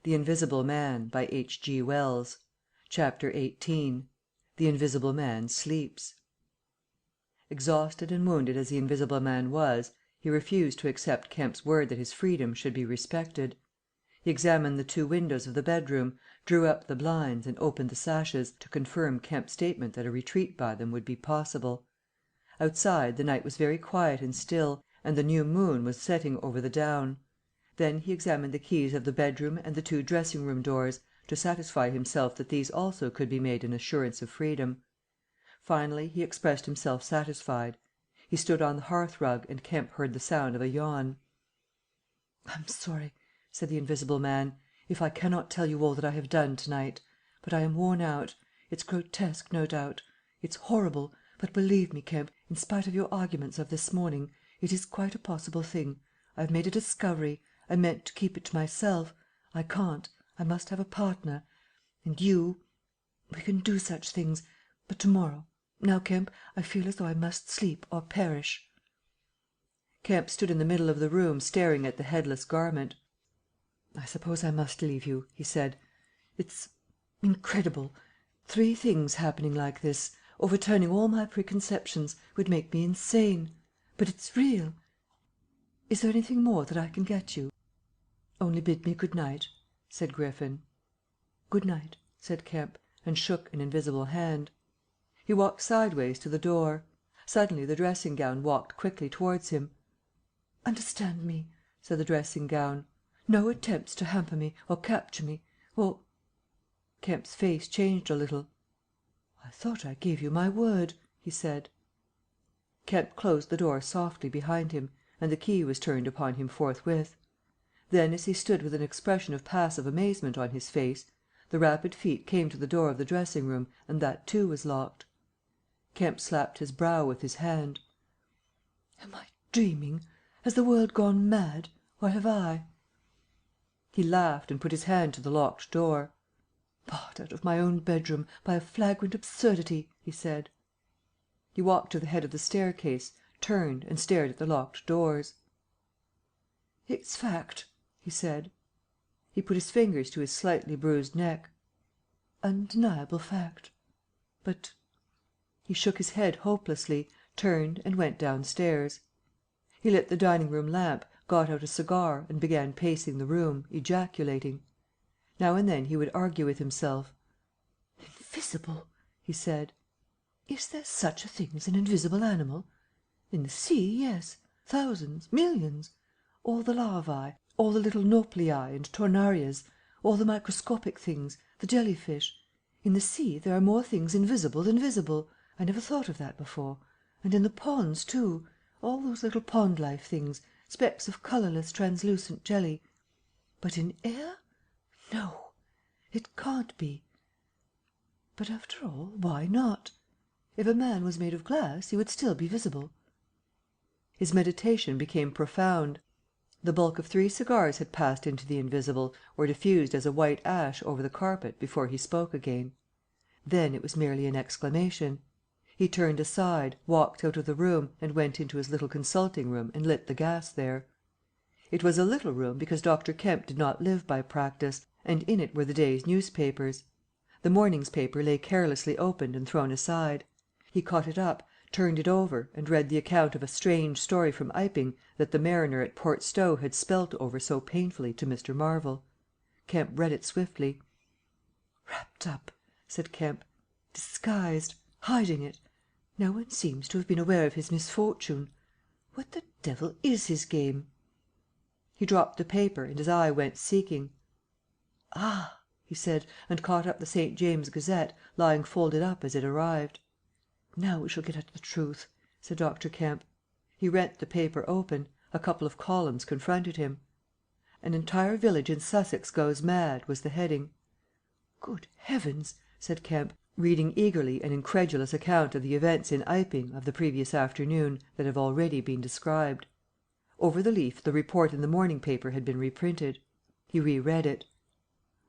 The Invisible Man by H.G. Wells. Chapter 18. The Invisible Man Sleeps. Exhausted and wounded as the Invisible Man was, he refused to accept Kemp's word that his freedom should be respected. He examined the 2 windows of the bedroom, drew up the blinds and opened the sashes, to confirm Kemp's statement that a retreat by them would be possible. Outside, the night was very quiet and still, and the new moon was setting over the down. Then he examined the keys of the bedroom and the 2 dressing-room doors, to satisfy himself that these also could be made an assurance of freedom. Finally he expressed himself satisfied. He stood on the hearth-rug and Kemp heard the sound of a yawn. "I'm sorry," said the Invisible Man, "if I cannot tell you all that I have done to night. But I am worn out. It's grotesque, no doubt. It's horrible, but believe me, Kemp, in spite of your arguments of this morning, it is quite a possible thing. I have made a discovery. I meant to keep it to myself. I can't. I must have a partner. And you. We can do such things. But to morrow. Now, Kemp, I feel as though I must sleep or perish." Kemp stood in the middle of the room staring at the headless garment. "I suppose I must leave you," he said. "It's incredible. 3 things happening like this, overturning all my preconceptions, would make me insane. But it's real. Is there anything more that I can get you?" "Only bid me good night," said Griffin. "Good night," said Kemp, and shook an invisible hand. He walked sideways to the door. Suddenly the dressing-gown walked quickly towards him. "Understand me," said the dressing-gown. "No attempts to hamper me, or capture me, or—" Kemp's face changed a little. "I thought I gave you my word," he said. Kemp closed the door softly behind him, and the key was turned upon him forthwith. Then, as he stood with an expression of passive amazement on his face, the rapid feet came to the door of the dressing-room, and that too was locked. Kemp slapped his brow with his hand. "Am I dreaming? Has the world gone mad? Or have I?" He laughed and put his hand to the locked door. "Barred out of my own bedroom, by a flagrant absurdity," he said. He walked to the head of the staircase, turned, and stared at the locked doors. "It's fact," he said. He put his fingers to his slightly bruised neck. "Undeniable fact. But—" He shook his head hopelessly, turned, and went downstairs. He lit the dining-room lamp, got out a cigar, and began pacing the room, ejaculating. Now and then he would argue with himself. "Invisible!" he said. "Is there such a thing as an invisible animal? In the sea, yes. Thousands, millions. All the larvae, all the little nauplii and tornarias, all the microscopic things, the jelly-fish. In the sea there are more things invisible than visible. I never thought of that before. And in the ponds, too. All those little pond-life things, specks of colourless, translucent jelly. But in air? No. It can't be. But after all, why not? If a man was made of glass, he would still be visible." His meditation became profound. The bulk of 3 cigars had passed into the invisible, or diffused as a white ash over the carpet, before he spoke again. Then it was merely an exclamation. He turned aside, walked out of the room, and went into his little consulting-room and lit the gas there. It was a little room because Dr. Kemp did not live by practice, and in it were the day's newspapers. The morning's paper lay carelessly opened and thrown aside. He caught it up, turned it over, and read the account of a strange story from Iping that the mariner at Port Stowe had spelt over so painfully to Mr. Marvel. Kemp read it swiftly. "Wrapped up," said Kemp. "Disguised. Hiding it. No one seems to have been aware of his misfortune. What the devil is his game?" He dropped the paper, and his eye went seeking. "Ah!" he said, and caught up the St. James's Gazette, lying folded up as it arrived. "Now we shall get at the truth," said Dr. Kemp. He rent the paper open. A couple of columns confronted him. "An entire village in Sussex goes mad," was the heading. "Good heavens!" said Kemp, reading eagerly an incredulous account of the events in Iping of the previous afternoon that have already been described. Over the leaf the report in the morning paper had been reprinted. He re-read it.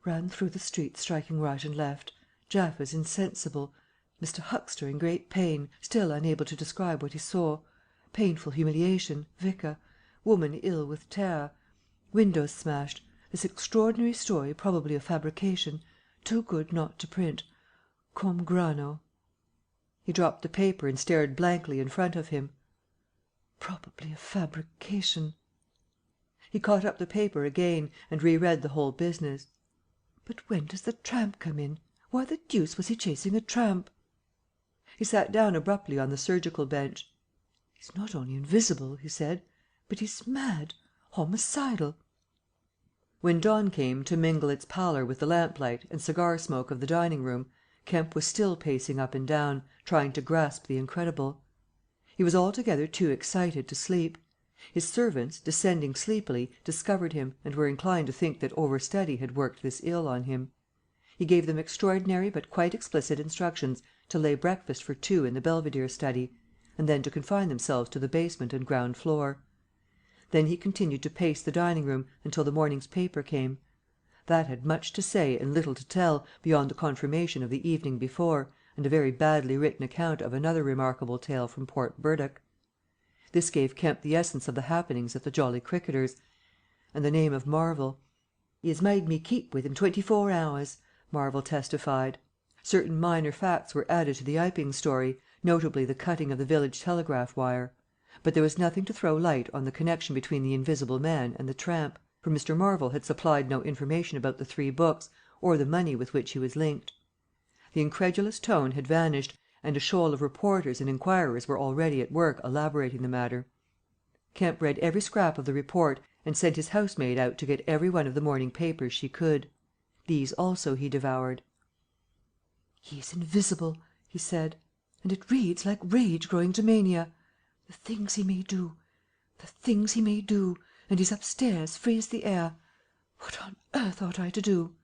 "Ran through the streets striking right and left. Jaffas insensible. Mr. Huxter in great pain, still unable to describe what he saw. Painful humiliation. Vicar. Woman ill with terror. Windows smashed. This extraordinary story probably a fabrication, too good not to print. Cum grano." He dropped the paper and stared blankly in front of him. "Probably a fabrication." He caught up the paper again and re-read the whole business. But when does the tramp come in? Why the deuce was he chasing a tramp? He sat down abruptly on the surgical bench. "He's not only invisible," he said, "but he's mad, homicidal." When dawn came to mingle its pallor with the lamplight and cigar smoke of the dining room, Kemp was still pacing up and down, trying to grasp the incredible. He was altogether too excited to sleep. His servants, descending sleepily, discovered him and were inclined to think that overstudy had worked this ill on him. He gave them extraordinary but quite explicit instructions to lay breakfast for two in the Belvedere study, and then to confine themselves to the basement and ground floor. Then he continued to pace the dining room until the morning's paper came. That had much to say and little to tell, beyond the confirmation of the evening before, and a very badly written account of another remarkable tale from Port Burdock. This gave Kemp the essence of the happenings at the Jolly Cricketers, and the name of Marvel. "He has made me keep with him 24 hours," Marvel testified. Certain minor facts were added to the Iping story, notably the cutting of the village telegraph wire. But there was nothing to throw light on the connection between the Invisible Man and the tramp, for Mr. Marvel had supplied no information about the 3 books or the money with which he was linked. The incredulous tone had vanished, and a shoal of reporters and inquirers were already at work elaborating the matter. Kemp read every scrap of the report and sent his housemaid out to get every one of the morning papers she could. These also he devoured. "He is invisible," he said, "and it reads like rage growing to mania. The things he may do, the things he may do, and he's upstairs free as the air. What on earth ought I to do?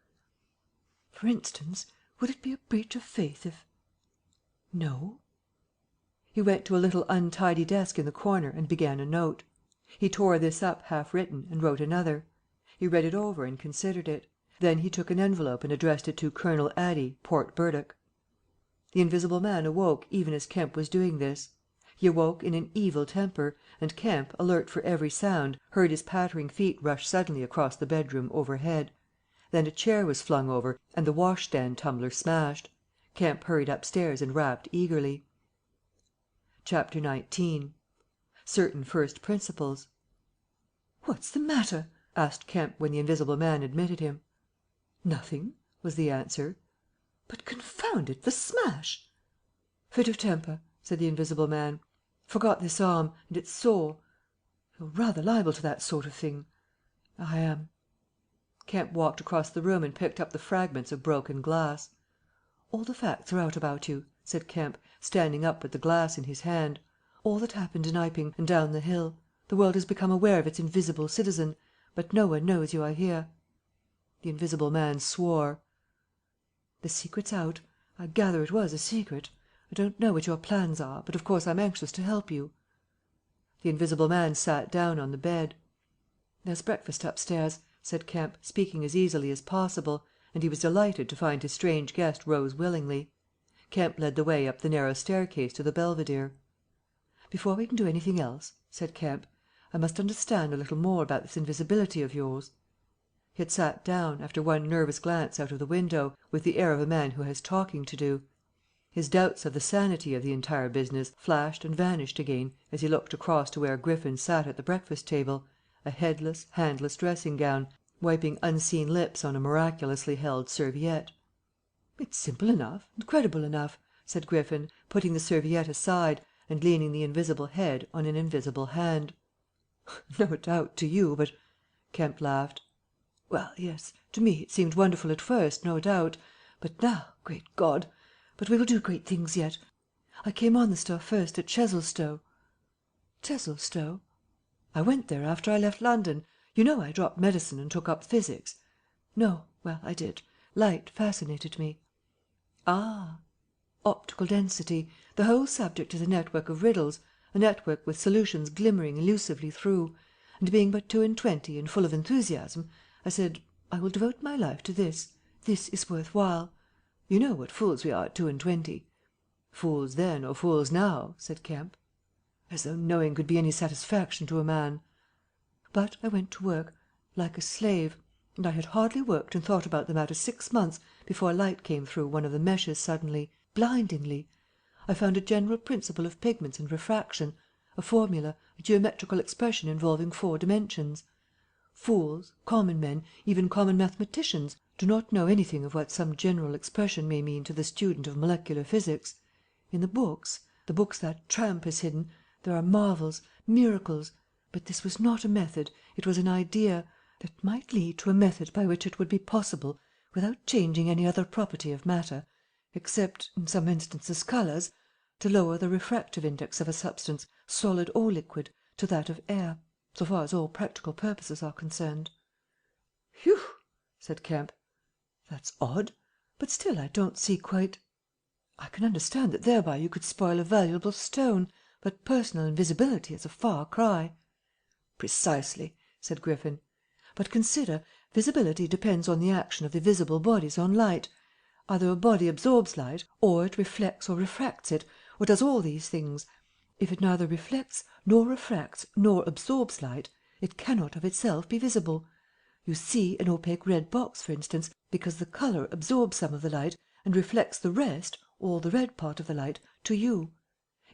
For instance, would it be a breach of faith if... No?" He went to a little untidy desk in the corner and began a note. He tore this up half written and wrote another. He read it over and considered it. Then he took an envelope and addressed it to Colonel Addy, Port Burdock. The Invisible Man awoke even as Kemp was doing this. He awoke in an evil temper, and Kemp, alert for every sound, heard his pattering feet rush suddenly across the bedroom overhead. Then a chair was flung over and the washstand tumbler smashed. Kemp hurried upstairs and rapped eagerly. Chapter 19. Certain First Principles. "What's the matter?" asked Kemp when the Invisible Man admitted him. "Nothing," was the answer. "But confound it, the smash!" "Fit of temper," said the Invisible Man. "Forgot this arm, and it's sore. You're rather liable to that sort of thing." "I am." Kemp walked across the room and picked up the fragments of broken glass. "All the facts are out about you," said Kemp, standing up with the glass in his hand. "All that happened in Iping and down the hill. The world has become aware of its invisible citizen, but no one knows you are here." The Invisible Man swore. "The secret's out. I gather it was a secret. I don't know what your plans are, but of course I'm anxious to help you." The Invisible Man sat down on the bed. "There's breakfast upstairs," said Kemp, speaking as easily as possible, and he was delighted to find his strange guest rose willingly. Kemp led the way up the narrow staircase to the Belvedere. "Before we can do anything else," said Kemp, "I must understand a little more about this invisibility of yours." He had sat down, after one nervous glance out of the window, with the air of a man who has talking to do. His doubts of the sanity of the entire business flashed and vanished again as he looked across to where Griffin sat at the breakfast table, a headless, handless dressing gown, wiping unseen lips on a miraculously held serviette. "It's simple enough and credible enough," said Griffin, putting the serviette aside and leaning the invisible head on an invisible hand. "No doubt to you, but..." Kemp laughed. "Well, yes, to me it seemed wonderful at first, no doubt. But now, great God! But we will do great things yet. I came on the stuff first at Chesilstowe." "Chesilstowe?" "I went there after I left London. You know I dropped medicine and took up physics?" "No. Well, I did. Light fascinated me." "Ah!" "Optical density. The whole subject is a network of riddles, a network with solutions glimmering elusively through. And being but 22 and full of enthusiasm, I said, I will devote my life to this. This is worth while. You know what fools we are at 22." "Fools then or fools now," said Kemp. "As though knowing could be any satisfaction to a man." "But I went to work, like a slave. And I had hardly worked and thought about the matter 6 months before light came through one of the meshes suddenly, blindingly. I found a general principle of pigments and refraction, a formula, a geometrical expression involving 4 dimensions. Fools, common men, even common mathematicians, do not know anything of what some general expression may mean to the student of molecular physics. In the books that tramp has hidden, there are marvels, miracles, but this was not a method, it was an idea, that might lead to a method by which it would be possible, without changing any other property of matter, except, in some instances, colours, to lower the refractive index of a substance, solid or liquid, to that of air, so far as all practical purposes are concerned." "Whew!" said Kemp. "That's odd, but still I don't see quite. I can understand that thereby you could spoil a valuable stone, but personal invisibility is a far cry." "Precisely," said Griffin. "But consider, visibility depends on the action of the visible bodies on light. Either a body absorbs light, or it reflects or refracts it, or does all these things. If it neither reflects, nor refracts, nor absorbs light, it cannot of itself be visible. You see an opaque red box, for instance, because the colour absorbs some of the light and reflects the rest, all the red part of the light, to you.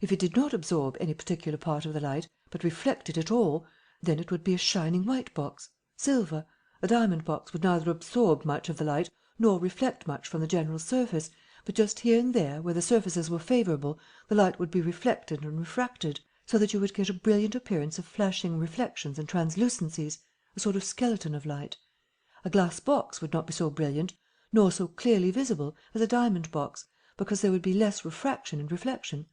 If it did not absorb any particular part of the light, but reflected it all, then it would be a shining white box, silver. A diamond box would neither absorb much of the light nor reflect much from the general surface, but just here and there, where the surfaces were favourable, the light would be reflected and refracted, so that you would get a brilliant appearance of flashing reflections and translucencies, a sort of skeleton of light. A glass box would not be so brilliant, nor so clearly visible, as a diamond box, because there would be less refraction and reflection.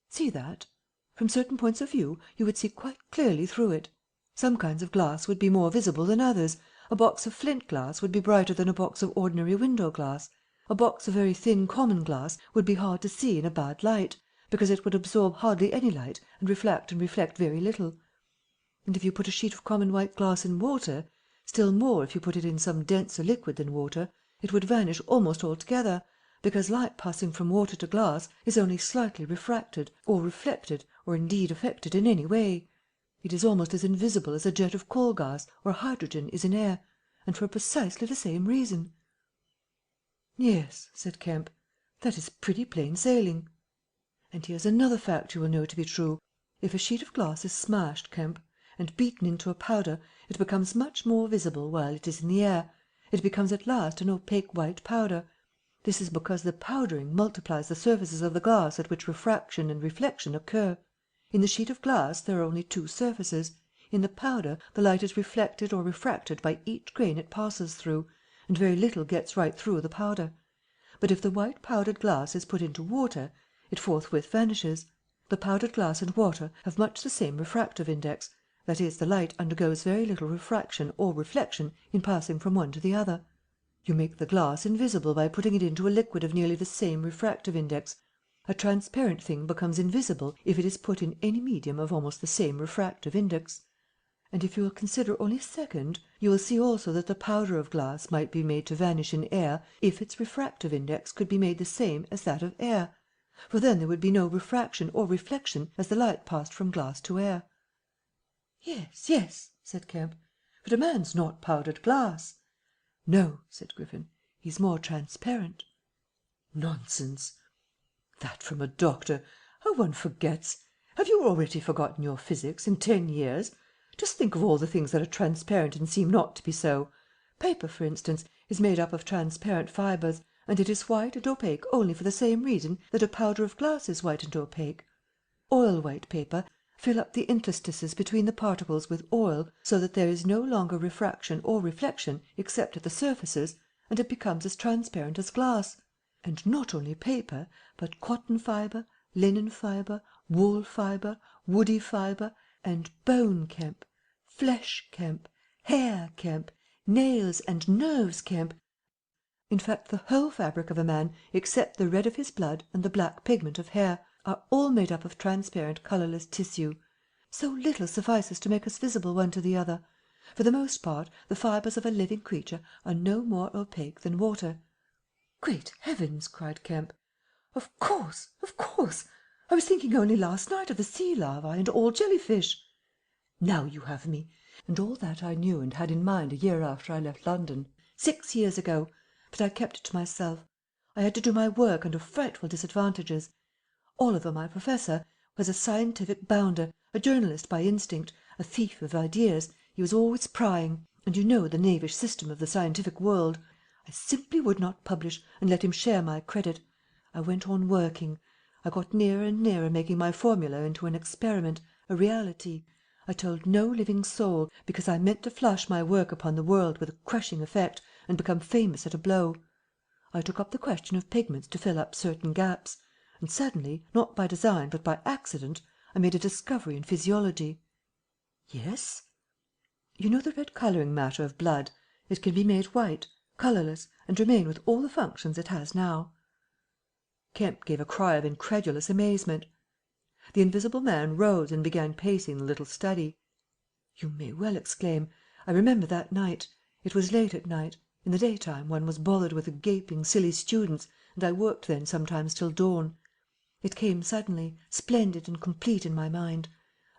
See that? From certain points of view you would see quite clearly through it. Some kinds of glass would be more visible than others. A box of flint glass would be brighter than a box of ordinary window glass. A box of very thin common glass would be hard to see in a bad light, because it would absorb hardly any light and reflect very little. And if you put a sheet of common white glass in water, still more if you put it in some denser liquid than water, it would vanish almost altogether, because light passing from water to glass is only slightly refracted, or reflected, or indeed affected in any way. It is almost as invisible as a jet of coal gas or hydrogen is in air, and for precisely the same reason." "Yes," said Kemp, "that is pretty plain sailing. And here's another fact you will know to be true. If a sheet of glass is smashed, Kemp, and beaten into a powder, it becomes much more visible while it is in the air. It becomes at last an opaque white powder. This is because the powdering multiplies the surfaces of the glass at which refraction and reflection occur. In the sheet of glass there are only 2 surfaces. In the powder the light is reflected or refracted by each grain it passes through, and very little gets right through the powder. But if the white powdered glass is put into water, it forthwith vanishes. The powdered glass and water have much the same refractive index, that is, the light undergoes very little refraction or reflection in passing from one to the other. You make the glass invisible by putting it into a liquid of nearly the same refractive index. A transparent thing becomes invisible if it is put in any medium of almost the same refractive index. And if you will consider only a second, you will see also that the powder of glass might be made to vanish in air if its refractive index could be made the same as that of air, for then there would be no refraction or reflection as the light passed from glass to air." "Yes, yes," said Kemp, "but a man's not powdered glass." "No," said Griffin, "he's more transparent." "Nonsense." "That from a doctor! How one forgets! Have you already forgotten your physics in 10 years? Just think of all the things that are transparent and seem not to be so. Paper, for instance, is made up of transparent fibres, and it is white and opaque only for the same reason that a powder of glass is white and opaque. Oil-white paper, fill up the interstices between the particles with oil, so that there is no longer refraction or reflection except at the surfaces, and it becomes as transparent as glass. And not only paper, but cotton fibre, linen fibre, wool fibre, woody fibre, and bone, Kemp, flesh, Kemp, hair, Kemp, nails and nerves, Kemp. In fact, the whole fabric of a man, except the red of his blood and the black pigment of hair, are all made up of transparent colourless tissue. So little suffices to make us visible one to the other. For the most part, the fibres of a living creature are no more opaque than water." "Great heavens!" cried Kemp. Of course, of course. I was thinking only last night of the sea larvae and all jellyfish." "Now you have me. And all that I knew and had in mind a year after I left London, 6 years ago, but I kept it to myself. I had to do my work under frightful disadvantages. Oliver, my professor, was a scientific bounder, a journalist by instinct, a thief of ideas. He was always prying, and you know the knavish system of the scientific world. I simply would not publish and let him share my credit. I went on working. I got nearer and nearer making my formula into an experiment, a reality. I told no living soul, because I meant to flush my work upon the world with a crushing effect and become famous at a blow. I took up the question of pigments to fill up certain gaps, and suddenly, not by design but by accident, I made a discovery in physiology." "Yes?" "You know the red colouring matter of blood? It can be made white, colourless, and remain with all the functions it has now." Kemp gave a cry of incredulous amazement. The Invisible Man rose and began pacing the little study. "You may well exclaim. I remember that night. It was late at night. In the daytime one was bothered with the gaping, silly students, and I worked then sometimes till dawn. It came suddenly, splendid and complete in my mind.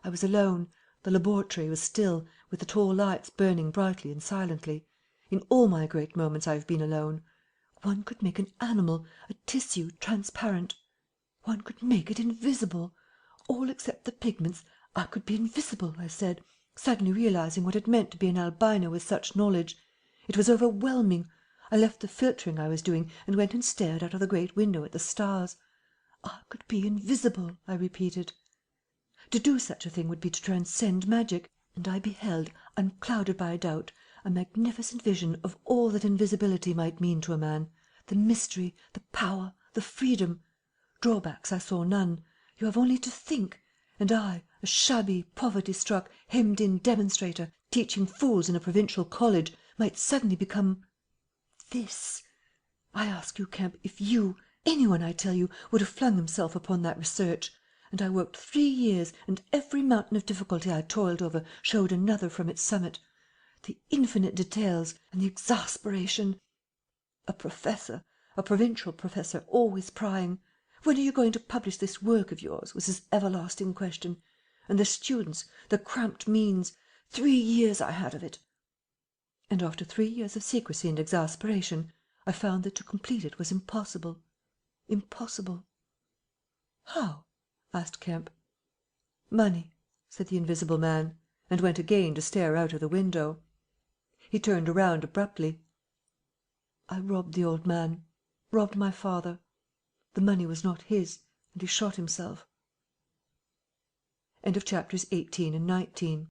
I was alone. The laboratory was still, with the tall lights burning brightly and silently. In all my great moments I have been alone. One could make an animal, a tissue, transparent. One could make it invisible. All except the pigments. I could be invisible, I said, suddenly realizing what it meant to be an albino with such knowledge. It was overwhelming. I left the filtering I was doing and went and stared out of the great window at the stars. I could be invisible, I repeated. To do such a thing would be to transcend magic, and I beheld, unclouded by doubt, a magnificent vision of all that invisibility might mean to a man, the mystery, the power, the freedom. Drawbacks I saw none. You have only to think. And I, a shabby, poverty-struck, hemmed-in demonstrator, teaching fools in a provincial college, might suddenly become this. I ask you, Kemp, if you, anyone, I tell you, would have flung himself upon that research. And I worked 3 years, and every mountain of difficulty I toiled over showed another from its summit. The infinite details and the exasperation. A professor, a provincial professor, always prying. When are you going to publish this work of yours, was his everlasting question. And the students, the cramped means. 3 years I had of it. And after 3 years of secrecy and exasperation, I found that to complete it was impossible. Impossible." "How?" asked Kemp. "Money," said the Invisible Man, and went again to stare out of the window. He turned around abruptly. "I robbed the old man, robbed my father. The money was not his, and he shot himself." End of chapters 18 and 19.